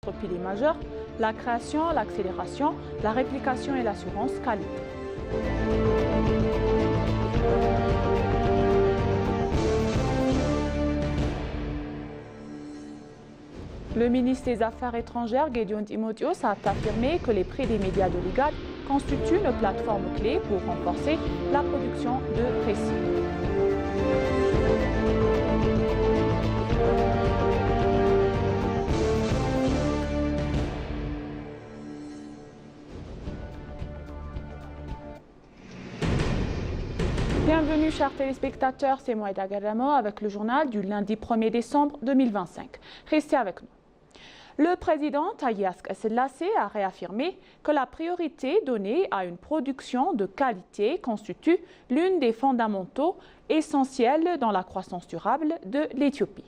Piliers majeurs, la création, l'accélération, la réplication et l'assurance qualité. Le ministre des Affaires étrangères, Gédéon Timotheos, a affirmé que les prix des médias de l'IGAD constituent une plateforme clé pour renforcer la production de récits. Bienvenue chers téléspectateurs, c'est Moïda Gadamo avec le journal du lundi 1er décembre 2025. Restez avec nous. Le président Taye Asselassie a réaffirmé que la priorité donnée à une production de qualité constitue l'une des fondamentaux essentiels dans la croissance durable de l'Éthiopie.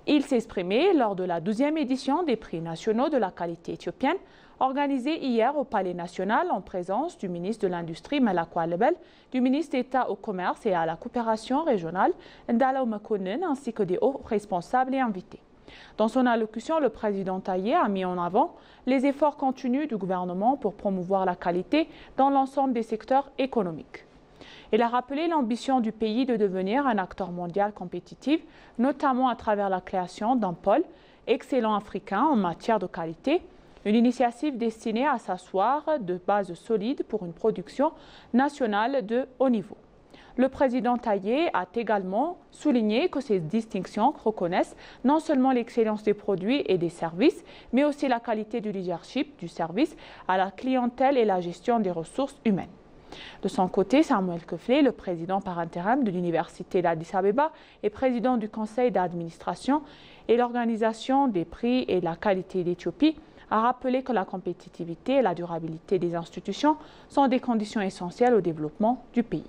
Il s'est exprimé lors de la 12e édition des prix nationaux de la qualité éthiopienne, organisée hier au Palais national en présence du ministre de l'Industrie Malakwa Lebel, du ministre d'État au commerce et à la coopération régionale Ndala Makonnen ainsi que des hauts responsables et invités. Dans son allocution, le président Taye a mis en avant les efforts continus du gouvernement pour promouvoir la qualité dans l'ensemble des secteurs économiques. Il a rappelé l'ambition du pays de devenir un acteur mondial compétitif, notamment à travers la création d'un pôle excellent africain en matière de qualité, une initiative destinée à s'asseoir de bases solides pour une production nationale de haut niveau. Le président Taye a également souligné que ces distinctions reconnaissent non seulement l'excellence des produits et des services, mais aussi la qualité du leadership du service à la clientèle et la gestion des ressources humaines. De son côté, Samuel Keflé, le président par intérim de l'Université d'Addis Abeba et président du conseil d'administration et l'organisation des prix et la qualité d'Éthiopie, a rappelé que la compétitivité et la durabilité des institutions sont des conditions essentielles au développement du pays.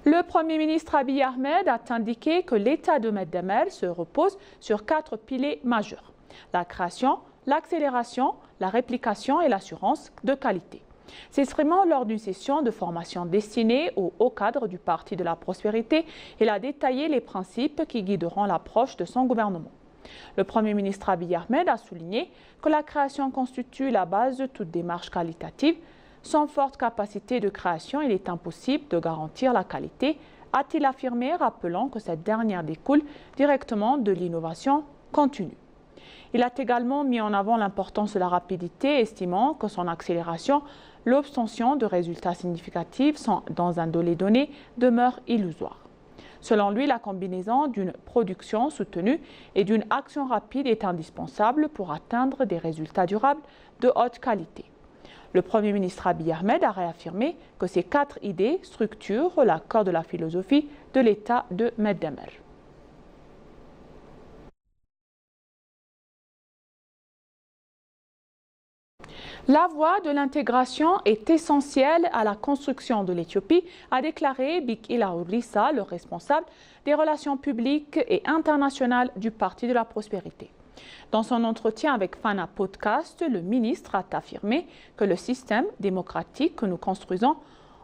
Le Premier ministre Abiy Ahmed a indiqué que l'État de Meddemel se repose sur 4 piliers majeurs: la création, l'accélération, la réplication et l'assurance de qualité. S'exprimant lors d'une session de formation destinée aux hauts cadres du Parti de la Prospérité, il a détaillé les principes qui guideront l'approche de son gouvernement. Le Premier ministre Abiy Ahmed a souligné que la création constitue la base de toute démarche qualitative. Sans forte capacité de création, il est impossible de garantir la qualité, a-t-il affirmé, rappelant que cette dernière découle directement de l'innovation continue. Il a également mis en avant l'importance de la rapidité, estimant que son accélération, l'obtention de résultats significatifs dans un délai donné, demeure illusoire. Selon lui, la combinaison d'une production soutenue et d'une action rapide est indispensable pour atteindre des résultats durables de haute qualité. Le Premier ministre Abiy Ahmed a réaffirmé que ces 4 idées structurent l'accord de la philosophie de l'État de Meddemel. La voie de l'intégration est essentielle à la construction de l'Éthiopie, a déclaré Bik Ilaourissa, le responsable des relations publiques et internationales du Parti de la Prospérité. Dans son entretien avec Fana Podcast, le ministre a affirmé que le système démocratique que nous construisons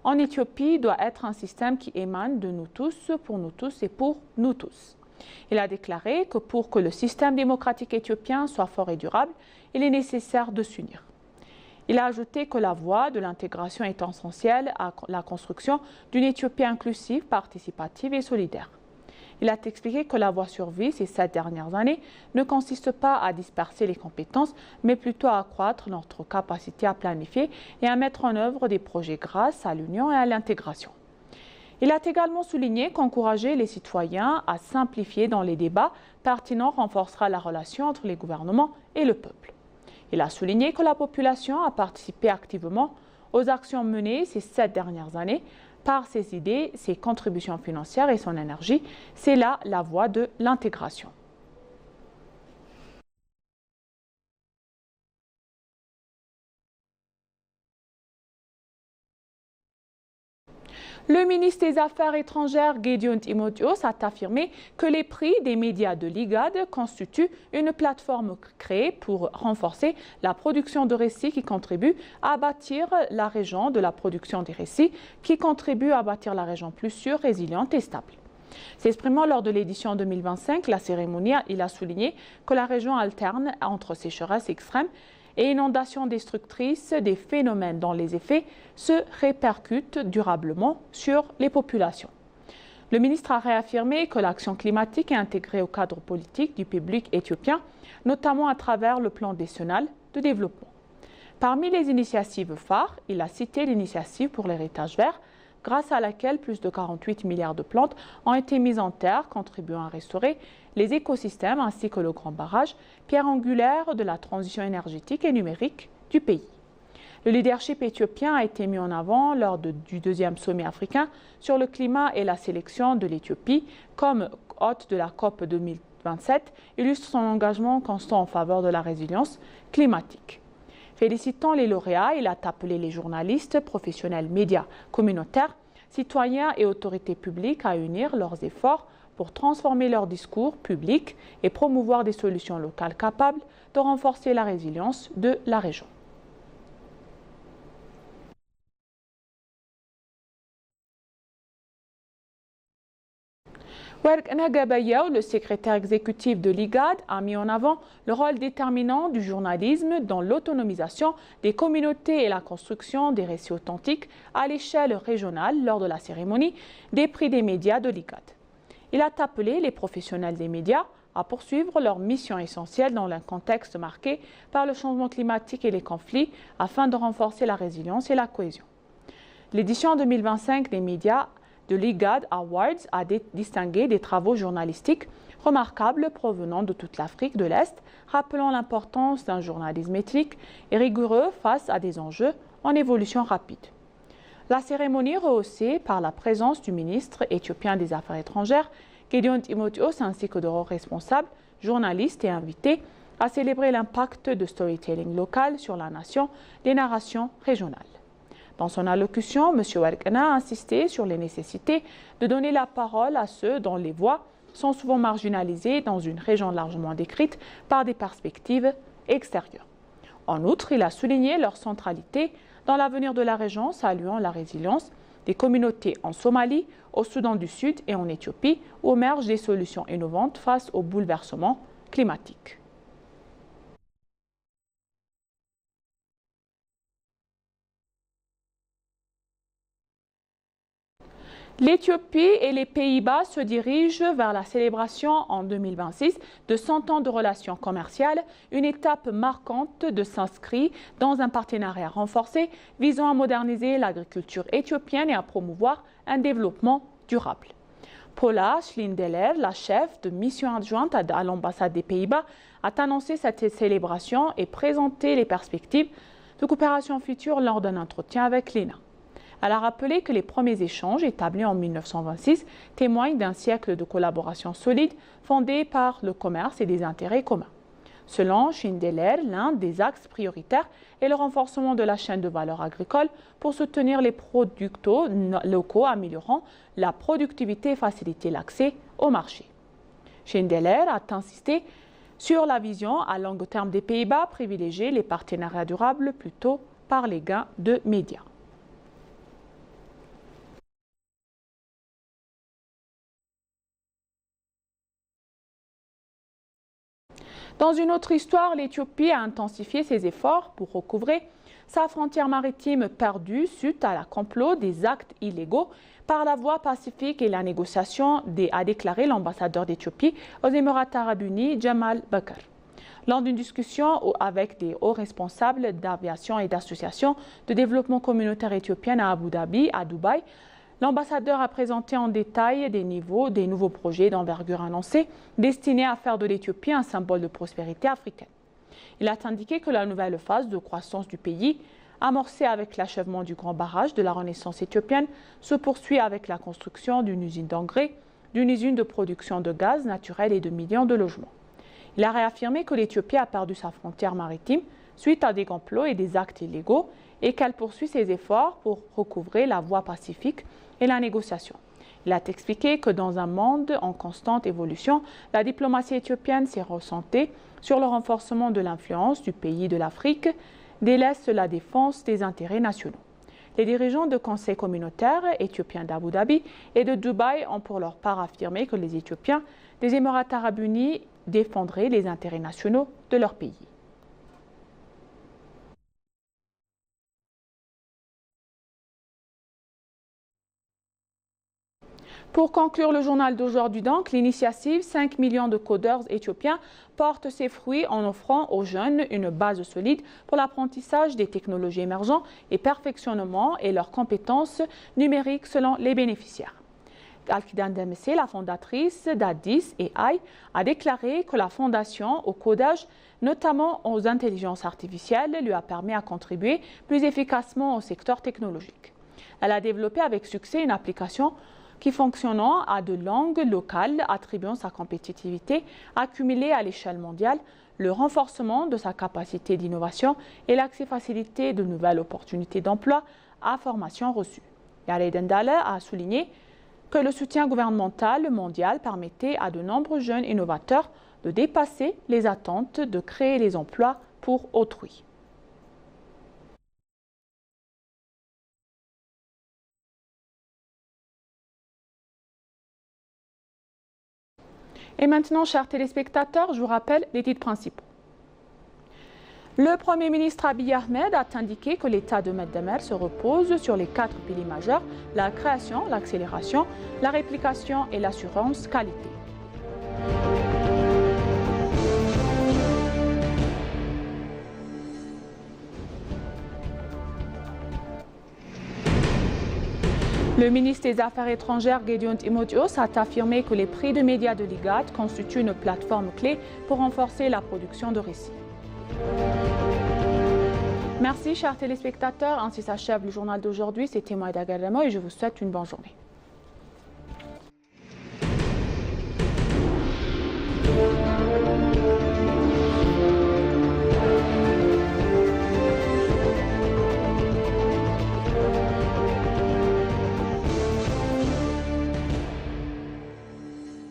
en Éthiopie doit être un système qui émane de nous tous, pour nous tous et pour nous tous. Il a déclaré que pour que le système démocratique éthiopien soit fort et durable, il est nécessaire de s'unir. Il a ajouté que la voie de l'intégration est essentielle à la construction d'une Éthiopie inclusive, participative et solidaire. Il a expliqué que la voie survie ces 7 dernières années ne consiste pas à disperser les compétences, mais plutôt à accroître notre capacité à planifier et à mettre en œuvre des projets grâce à l'union et à l'intégration. Il a également souligné qu'encourager les citoyens à s'impliquer dans les débats pertinents renforcera la relation entre les gouvernements et le peuple. Il a souligné que la population a participé activement aux actions menées ces 7 dernières années. Par ses idées, ses contributions financières et son énergie, c'est là la voie de l'intégration. Le ministre des Affaires étrangères, Gédéon Timotheos, a affirmé que les prix des médias de l'IGAD constituent une plateforme créée pour renforcer la production de récits qui contribue à bâtir la région de la production des récits, qui contribue à bâtir la région plus sûre, résiliente et stable. S'exprimant lors de l'édition 2025, la cérémonie, il a souligné que la région alterne entre sécheresse extrême et inondations destructrices, des phénomènes dont les effets se répercutent durablement sur les populations. Le ministre a réaffirmé que l'action climatique est intégrée au cadre politique du public éthiopien, notamment à travers le plan décennal de développement. Parmi les initiatives phares, il a cité l'initiative pour l'héritage vert, grâce à laquelle plus de 48 milliards de plantes ont été mises en terre, contribuant à restaurer les écosystèmes ainsi que le grand barrage, pierre angulaire de la transition énergétique et numérique du pays. Le leadership éthiopien a été mis en avant lors du deuxième sommet africain sur le climat et la sélection de l'Éthiopie comme hôte de la COP 2027, illustre son engagement constant en faveur de la résilience climatique. Félicitant les lauréats, il a appelé les journalistes, professionnels, médias, communautaires, citoyens et autorités publiques à unir leurs efforts pour transformer leur discours public et promouvoir des solutions locales capables de renforcer la résilience de la région. Werkneh Gebeyehu, le secrétaire exécutif de l'IGAD, a mis en avant le rôle déterminant du journalisme dans l'autonomisation des communautés et la construction des récits authentiques à l'échelle régionale lors de la cérémonie des prix des médias de l'IGAD. Il a appelé les professionnels des médias à poursuivre leur mission essentielle dans un contexte marqué par le changement climatique et les conflits afin de renforcer la résilience et la cohésion. L'édition 2025 des médias de l'IGAD Awards a distingué des travaux journalistiques remarquables provenant de toute l'Afrique de l'Est, rappelant l'importance d'un journalisme éthique et rigoureux face à des enjeux en évolution rapide. La cérémonie rehaussée par la présence du ministre éthiopien des Affaires étrangères, Gédéon Timotheos, ainsi que de responsables, journalistes et invités, a célébré l'impact de storytelling local sur la nation des narrations régionales. Dans son allocution, M. Werkneh a insisté sur les nécessités de donner la parole à ceux dont les voix sont souvent marginalisées dans une région largement décrite par des perspectives extérieures. En outre, il a souligné leur centralité dans l'avenir de la région, saluant la résilience des communautés en Somalie, au Soudan du Sud et en Éthiopie, où émergent des solutions innovantes face aux bouleversements climatiques. L'Éthiopie et les Pays-Bas se dirigent vers la célébration en 2026 de 100 ans de relations commerciales, une étape marquante de s'inscrire dans un partenariat renforcé visant à moderniser l'agriculture éthiopienne et à promouvoir un développement durable. Paula Schlindeler, la chef de mission adjointe à l'ambassade des Pays-Bas, a annoncé cette célébration et présenté les perspectives de coopération future lors d'un entretien avec l'ENA. Elle a rappelé que les premiers échanges établis en 1926 témoignent d'un siècle de collaboration solide fondée par le commerce et des intérêts communs. Selon Schlindeler, l'un des axes prioritaires est le renforcement de la chaîne de valeur agricole pour soutenir les producteurs locaux, améliorant la productivité et faciliter l'accès au marché. Schlindeler a insisté sur la vision à long terme des Pays-Bas, privilégier les partenariats durables plutôt par les gains de médias. Dans une autre histoire, l'Éthiopie a intensifié ses efforts pour recouvrer sa frontière maritime perdue suite à la complot des actes illégaux par la voie pacifique et la négociation, a déclaré l'ambassadeur d'Éthiopie aux Émirats arabes unis, Jamal Bakr. Lors d'une discussion avec des hauts responsables d'aviation et d'associations de développement communautaire éthiopienne à Abu Dhabi, à Dubaï, l'ambassadeur a présenté en détail des nouveaux projets d'envergure annoncés destinés à faire de l'Éthiopie un symbole de prospérité africaine. Il a indiqué que la nouvelle phase de croissance du pays, amorcée avec l'achèvement du grand barrage de la Renaissance éthiopienne, se poursuit avec la construction d'une usine d'engrais, d'une usine de production de gaz naturel et de millions de logements. Il a réaffirmé que l'Éthiopie a perdu sa frontière maritime suite à des complots et des actes illégaux et qu'elle poursuit ses efforts pour recouvrer la voie pacifique et la négociation. Il a expliqué que dans un monde en constante évolution, la diplomatie éthiopienne s'est recentrée sur le renforcement de l'influence du pays de l'Afrique, délaisse la défense des intérêts nationaux. Les dirigeants de conseils communautaires éthiopiens d'Abu Dhabi et de Dubaï ont pour leur part affirmé que les Éthiopiens des Émirats arabes unis défendraient les intérêts nationaux de leur pays. Pour conclure le journal d'aujourd'hui, donc, l'initiative 5 millions de codeurs éthiopiens porte ses fruits en offrant aux jeunes une base solide pour l'apprentissage des technologies émergentes et perfectionnement et leurs compétences numériques selon les bénéficiaires. Alkidan Demese, la fondatrice d'Addis AI, a déclaré que la fondation au codage, notamment aux intelligences artificielles, lui a permis à contribuer plus efficacement au secteur technologique. Elle a développé avec succès une application qui fonctionnant à de langues locales, attribuant sa compétitivité accumulée à l'échelle mondiale, le renforcement de sa capacité d'innovation et l'accès facilité de nouvelles opportunités d'emploi à formation reçue. Yared Ndale a souligné que le soutien gouvernemental mondial permettait à de nombreux jeunes innovateurs de dépasser les attentes de créer les emplois pour autrui. Et maintenant, chers téléspectateurs, je vous rappelle les titres principaux. Le Premier ministre Abiy Ahmed a indiqué que l'État de Meddemer se repose sur les 4 piliers majeurs, la création, l'accélération, la réplication et l'assurance qualité. Le ministre des Affaires étrangères, Gédéon Timotheos, a affirmé que les prix de médias de l'IGAD constituent une plateforme clé pour renforcer la production de récits. Merci, chers téléspectateurs. Ainsi s'achève le journal d'aujourd'hui. C'était Maïda Garemo et je vous souhaite une bonne journée.